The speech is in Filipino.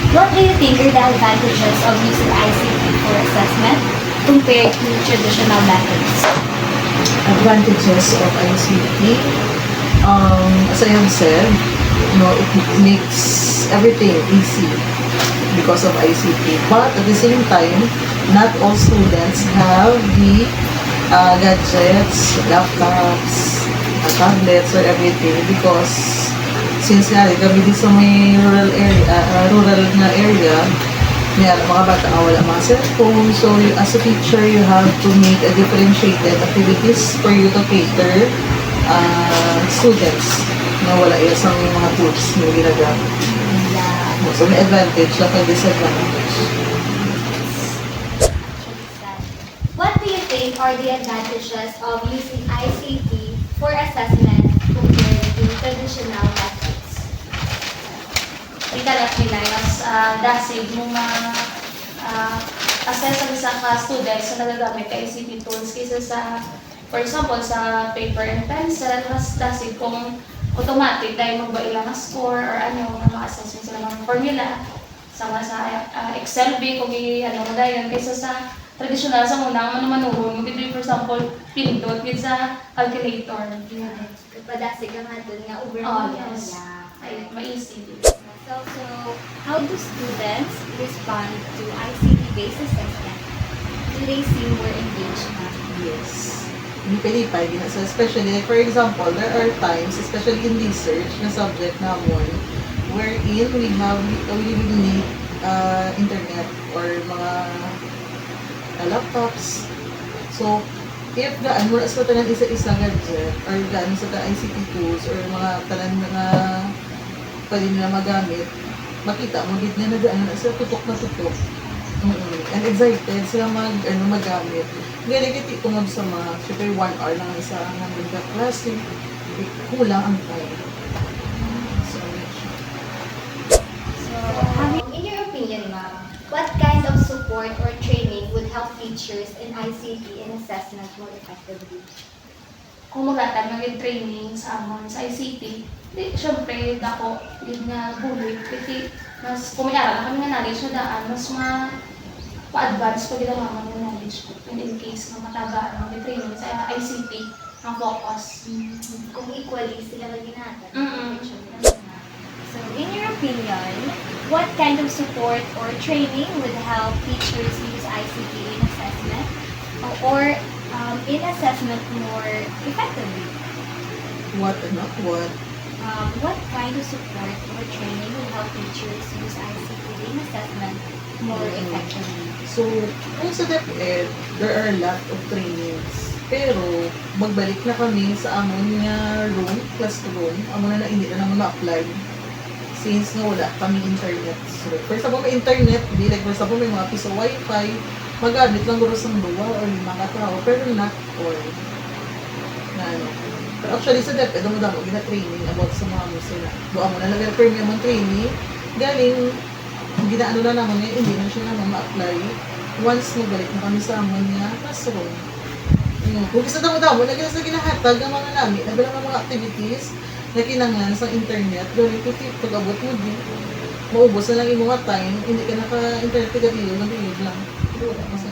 What do you think are the advantages of using ICT for assessment compared to traditional methods? Advantages of ICT. As I have said, it makes everything easy because of ICT. But at the same time, not all students have the gadgets, laptops, tablets, or everything because since nga kami din sa may rural na area, may mga bata nga wala mga cellphone. So, as a teacher, you have to make a differentiated activities for you to cater students na wala isang mga tools na ginagamit. So, may advantage na may disadvantage. What do you think are the advantages of using ICT for assessment compared to traditional methods? Kita lang nila, mas dasig mo assess ang isa ka students na nagagamit ka ICT tools kaysa sa, for example, sa paper and pencil, mas dasig kung automatic dahil magbaila ng score or mga assessment sila ng formula sama sa Excel B kung mo dahil kaysa sa traditional sa muna manuhon mo dito for example pindot with sa calculator. Padasig ka nga dun nga over Yes. Ay, ma-easy. So, how do students respond to ICT-based assessment? Do they seem more engaged na? Yes. Pinipay din. So, especially, for example, there are times, especially in research na subject namon, wherein we really need internet or mga laptops. So, if gaan mo sa tanan isa-isa gadget or gaan sa tanan ICT tools or mga tanan mga pwede nila magamit, makita mo gid na nagaan na sila tutok na tutok. And excited sila magamit. Galing iti tungod sa mga, syempre 1 hour lang isa ng klase, kulang ang time. So, in your opinion, ma'am, what kind of support or training would help teachers in ICT and assessment more effectively? Kung maglatag ng training sa amon sa ICT, syempre dako yun nga bulit kasi mas kung may aral na kami nga knowledge na daan, mas pa-advance pa gila naman yung knowledge ko. And in case na matagaan ng training sa ICT, ang focus. Kung equally sila maginatan. Mm-mm. So, in your opinion, what kind of support or training would help teachers use ICT in assessment or in assessment more effectively? What? What kind of support or training would help teachers use ICT in assessment more effectively? So, kung sa DepEd, there are a lot of trainings. Pero, magbalik na kami sa amon nga classroom, amon na hindi na naman ma-apply. Since nga wala kami internet. So, first of all, may internet, like first of all, may mga piso wifi, magamit lang guro sa 2 or 5 katao, pero not all. Pero actually sa DepEd, damo gina-training about sa mga musina. Doon mo na nag-permit mong training, galing, ginaano na naman ngayon, hindi na siya naman ma-apply. Once magbalik na kami sa amon nga classroom. Kung isa damo, lagi na sa ginahatag ang mga namin, nagbilang ng mga activities na kinangan sa internet, gawin ko pag-abot mo din, maubos na lang yung mga time, hindi ka naka-internet ka dito, nag-iib lang. Pero wala ka sa